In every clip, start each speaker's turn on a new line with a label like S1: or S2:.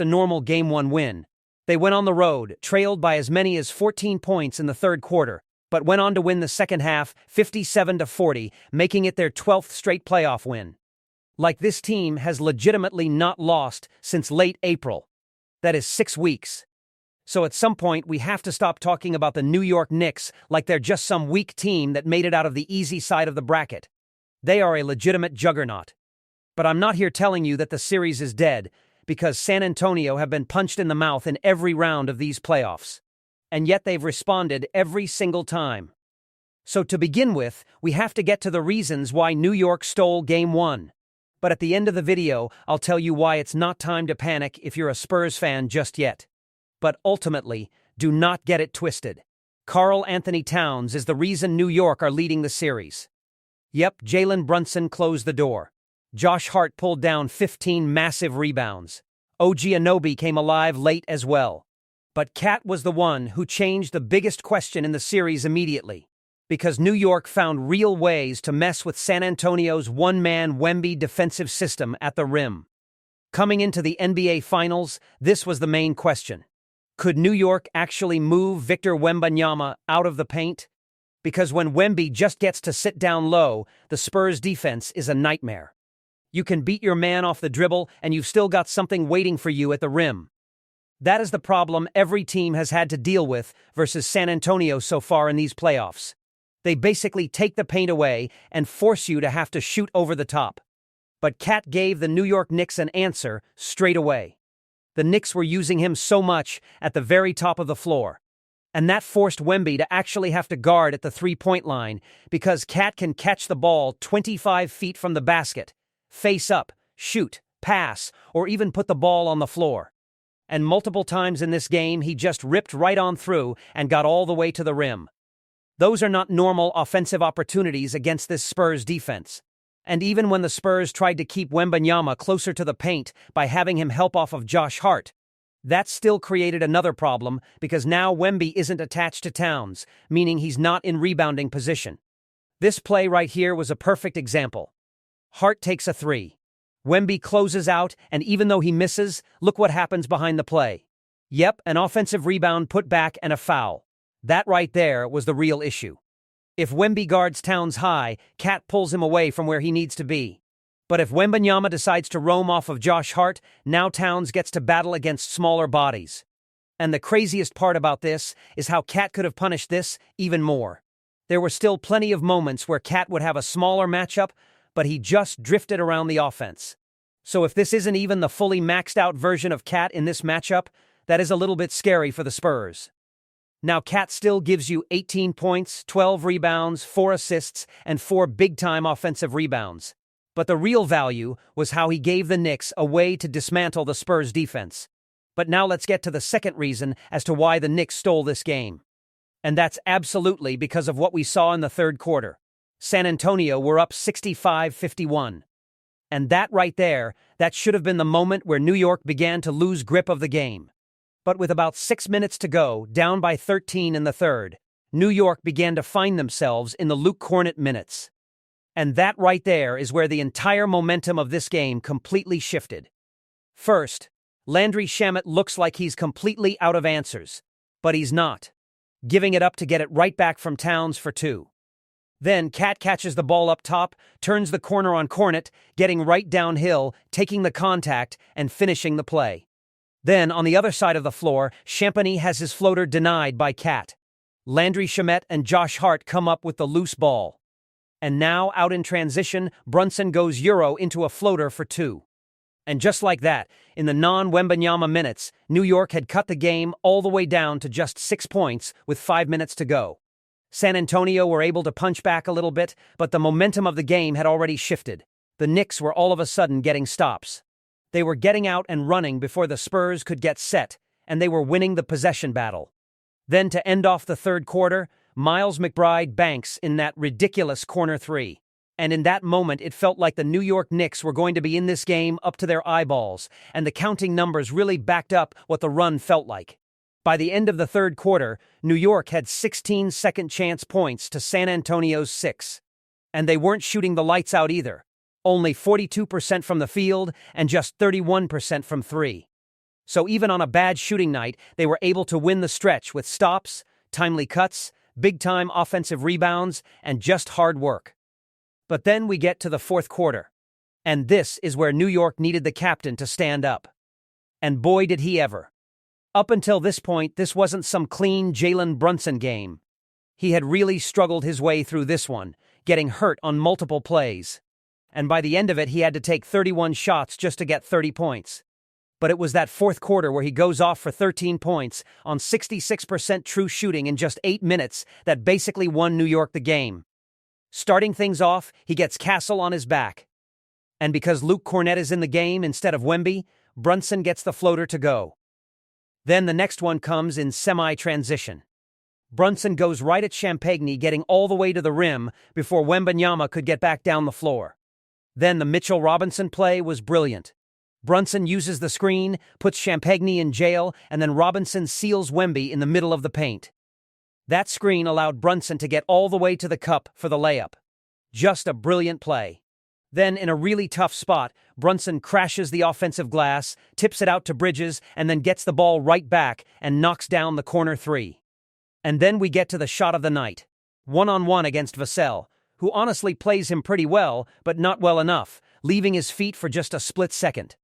S1: a normal Game 1 win. They went on the road, trailed by as many as 14 points in the third quarter, but went on to win the second half 57-40, making it their 12th straight playoff win. Like, this team has legitimately not lost since late April. That is 6 weeks. So at some point, we have to stop talking about the New York Knicks like they're just some weak team that made it out of the easy side of the bracket. They are a legitimate juggernaut. But I'm not here telling you that the series is dead, because San Antonio have been punched in the mouth in every round of these playoffs. And yet they've responded every single time. So to begin with, we have to get to the reasons why New York stole Game 1. But at the end of the video, I'll tell you why it's not time to panic if you're a Spurs fan just yet. But ultimately, do not get it twisted. Karl-Anthony Towns is the reason New York are leading the series. Yep, Jalen Brunson closed the door. Josh Hart pulled down 15 massive rebounds. OG Anunoby came alive late as well. But Cat was the one who changed the biggest question in the series immediately, because New York found real ways to mess with San Antonio's one-man Wemby defensive system at the rim. Coming into the NBA Finals, this was the main question. Could New York actually move Victor Wembanyama out of the paint? Because when Wemby just gets to sit down low, the Spurs defense is a nightmare. You can beat your man off the dribble, and you've still got something waiting for you at the rim. That is the problem every team has had to deal with versus San Antonio so far in these playoffs. They basically take the paint away and force you to have to shoot over the top. But Cat gave the New York Knicks an answer straight away. The Knicks were using him so much at the very top of the floor. And that forced Wemby to actually have to guard at the three-point line, because Cat can catch the ball 25 feet from the basket, face up, shoot, pass, or even put the ball on the floor. And multiple times in this game, he just ripped right on through and got all the way to the rim. Those are not normal offensive opportunities against this Spurs defense. And even when the Spurs tried to keep Wembanyama closer to the paint by having him help off of Josh Hart, that still created another problem, because now Wemby isn't attached to Towns, meaning he's not in rebounding position. This play right here was a perfect example. Hart takes a three. Wemby closes out, and even though he misses, look what happens behind the play. Yep, an offensive rebound put back and a foul. That right there was the real issue. If Wemby guards Towns high, Cat pulls him away from where he needs to be. But if Wembanyama decides to roam off of Josh Hart, now Towns gets to battle against smaller bodies. And the craziest part about this is how Cat could have punished this even more. There were still plenty of moments where Cat would have a smaller matchup, but he just drifted around the offense. So if this isn't even the fully maxed out version of Cat in this matchup, that is a little bit scary for the Spurs. Now, Cat still gives you 18 points, 12 rebounds, 4 assists, and 4 big-time offensive rebounds. But the real value was how he gave the Knicks a way to dismantle the Spurs defense. But now let's get to the second reason as to why the Knicks stole this game. And that's absolutely because of what we saw in the third quarter. San Antonio were up 65-51. And that right there, that should have been the moment where New York began to lose grip of the game. But with about 6 minutes to go, down by 13 in the third, New York began to find themselves in the Luke Kornet minutes. And that right there is where the entire momentum of this game completely shifted. First, Landry Shamet looks like he's completely out of answers, but he's not, giving it up to get it right back from Towns for 2. Then Cat catches the ball up top, turns the corner on Kornet, getting right downhill, taking the contact, and finishing the play. Then, on the other side of the floor, Champagny has his floater denied by Cat. Landry Shamet and Josh Hart come up with the loose ball. And now, out in transition, Brunson goes Euro into a floater for 2. And just like that, in the non-Wembanyama minutes, New York had cut the game all the way down to just 6 points with 5 minutes to go. San Antonio were able to punch back a little bit, but the momentum of the game had already shifted. The Knicks were all of a sudden getting stops. They were getting out and running before the Spurs could get set, and they were winning the possession battle. Then, to end off the third quarter, Miles McBride banks in that ridiculous corner 3. And in that moment, it felt like the New York Knicks were going to be in this game up to their eyeballs, and the counting numbers really backed up what the run felt like. By the end of the third quarter, New York had 16 second-chance points to San Antonio's 6. And they weren't shooting the lights out either. Only 42% from the field and just 31% from 3. So even on a bad shooting night, they were able to win the stretch with stops, timely cuts, big-time offensive rebounds, and just hard work. But then we get to the fourth quarter. And this is where New York needed the captain to stand up. And boy did he ever. Up until this point, this wasn't some clean Jalen Brunson game. He had really struggled his way through this one, getting hurt on multiple plays. And by the end of it, he had to take 31 shots just to get 30 points. But it was that fourth quarter where he goes off for 13 points on 66% true shooting in just 8 minutes that basically won New York the game. Starting things off, he gets Castle on his back. And because Luke Kornet is in the game instead of Wemby, Brunson gets the floater to go. Then the next one comes in semi-transition. Brunson goes right at Champagny, getting all the way to the rim before Wembanyama could get back down the floor. Then the Mitchell Robinson play was brilliant. Brunson uses the screen, puts Champagny in jail, and then Robinson seals Wemby in the middle of the paint. That screen allowed Brunson to get all the way to the cup for the layup. Just a brilliant play. Then, in a really tough spot, Brunson crashes the offensive glass, tips it out to Bridges, and then gets the ball right back and knocks down the corner three. And then we get to the shot of the night. One-on-one against Vassell, who honestly plays him pretty well, but not well enough, leaving his feet for just a split second.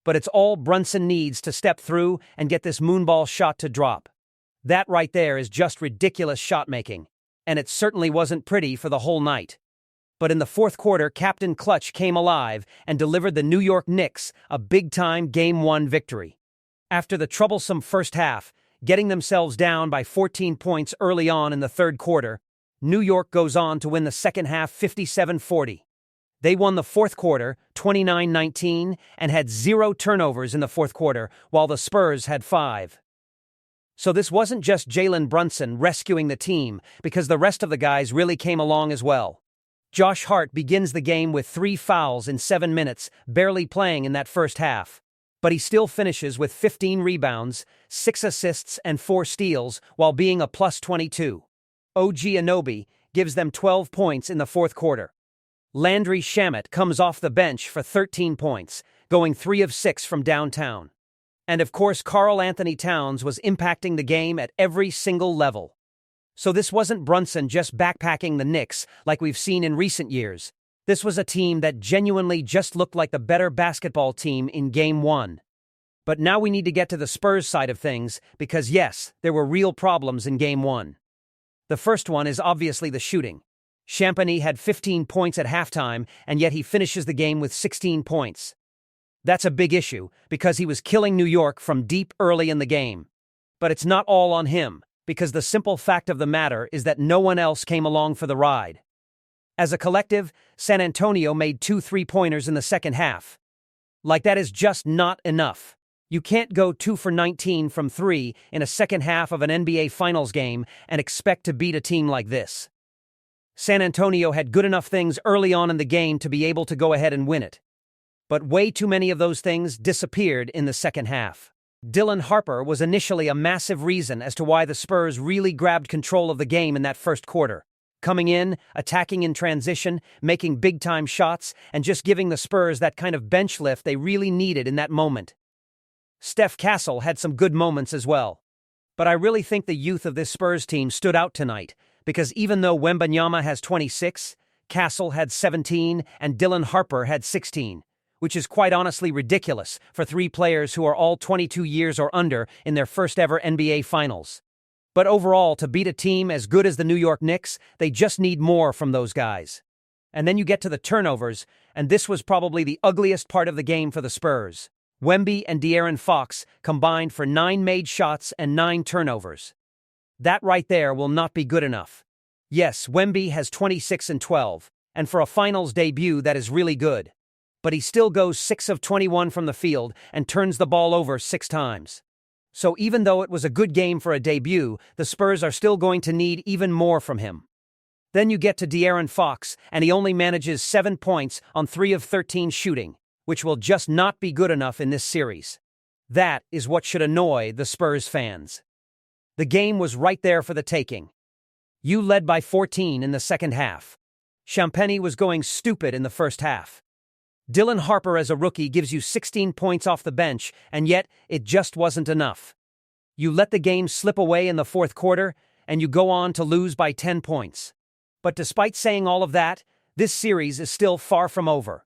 S1: But it's all Brunson needs to step through and get this moonball shot to drop. That right there is just ridiculous shot-making, and it certainly wasn't pretty for the whole night. But in the fourth quarter, Captain Clutch came alive and delivered the New York Knicks a big-time Game 1 victory. After the troublesome first half, getting themselves down by 14 points early on in the third quarter, New York goes on to win the second half 57-40. They won the fourth quarter 29-19 and had 0 turnovers in the fourth quarter, while the Spurs had 5. So this wasn't just Jalen Brunson rescuing the team, because the rest of the guys really came along as well. Josh Hart begins the game with 3 fouls in 7 minutes, barely playing in that first half. But he still finishes with 15 rebounds, 6 assists, and 4 steals, while being a plus 22. OG Anunoby gives them 12 points in the fourth quarter. Landry Shamet comes off the bench for 13 points, going 3 of 6 from downtown. And of course, Karl-Anthony Towns was impacting the game at every single level. So this wasn't Brunson just backpacking the Knicks like we've seen in recent years. This was a team that genuinely just looked like the better basketball team in Game 1. But now we need to get to the Spurs side of things because yes, there were real problems in Game 1. The first one is obviously the shooting. Champagny had 15 points at halftime, and yet he finishes the game with 16 points. That's a big issue because he was killing New York from deep early in the game. But it's not all on him, because the simple fact of the matter is that no one else came along for the ride. As a collective, San Antonio made 2 3-pointers in the second half. Like that is just not enough. You can't go 2 for 19 from 3 in a second half of an NBA Finals game and expect to beat a team like this. San Antonio had good enough things early on in the game to be able to go ahead and win it. But way too many of those things disappeared in the second half. Dylan Harper was initially a massive reason as to why the Spurs really grabbed control of the game in that first quarter. Coming in, attacking in transition, making big-time shots, and just giving the Spurs that kind of bench lift they really needed in that moment. Steph Castle had some good moments as well. But I really think the youth of this Spurs team stood out tonight, because even though Wembanyama has 26, Castle had 17, and Dylan Harper had 16. Which is quite honestly ridiculous for 3 players who are all 22 years or under in their first ever NBA Finals. But overall, to beat a team as good as the New York Knicks, they just need more from those guys. And then you get to the turnovers, and this was probably the ugliest part of the game for the Spurs. Wemby and De'Aaron Fox combined for 9 made shots and 9 turnovers. That right there will not be good enough. Yes, Wemby has 26 and 12, and for a Finals debut that is really good. But he still goes 6 of 21 from the field and turns the ball over 6 times. So even though it was a good game for a debut, the Spurs are still going to need even more from him. Then you get to De'Aaron Fox, and he only manages 7 points on 3 of 13 shooting, which will just not be good enough in this series. That is what should annoy the Spurs fans. The game was right there for the taking. You led by 14 in the second half. Champagny was going stupid in the first half. Dylan Harper as a rookie gives you 16 points off the bench, and yet it just wasn't enough. You let the game slip away in the fourth quarter, and you go on to lose by 10 points. But despite saying all of that, this series is still far from over.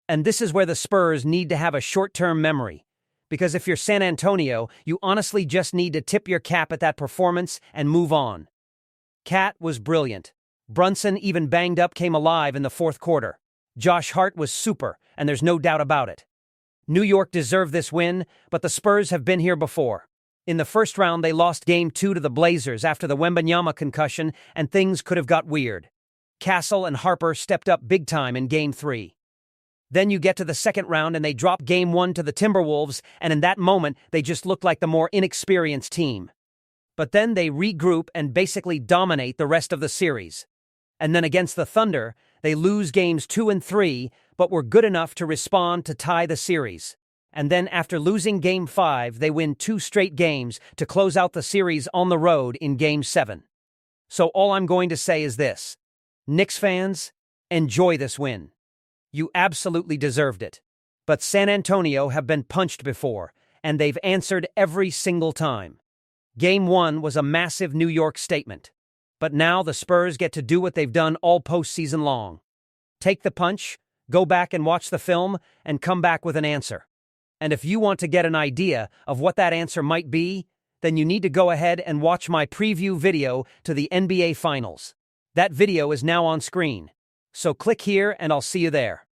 S1: And this is where the Spurs need to have a short-term memory. Because if you're San Antonio, you honestly just need to tip your cap at that performance and move on. Cat was brilliant. Brunson, even banged up, came alive in the fourth quarter. Josh Hart was super, and there's no doubt about it. New York deserved this win, but the Spurs have been here before. In the first round, they lost Game 2 to the Blazers after the Wembanyama concussion, and things could have got weird. Castle and Harper stepped up big time in Game 3. Then you get to the second round and they drop Game 1 to the Timberwolves, and in that moment, they just look like the more inexperienced team. But then they regroup and basically dominate the rest of the series. And then against the Thunder, they lose Games 2 and 3, but were good enough to respond to tie the series. And then after losing Game 5, they win 2 straight games to close out the series on the road in Game 7. So all I'm going to say is this. Knicks fans, enjoy this win. You absolutely deserved it. But San Antonio have been punched before, and they've answered every single time. Game 1 was a massive New York statement. But now the Spurs get to do what they've done all postseason long. Take the punch, go back and watch the film, and come back with an answer. And if you want to get an idea of what that answer might be, then you need to go ahead and watch my preview video to the NBA Finals. That video is now on screen. So click here and I'll see you there.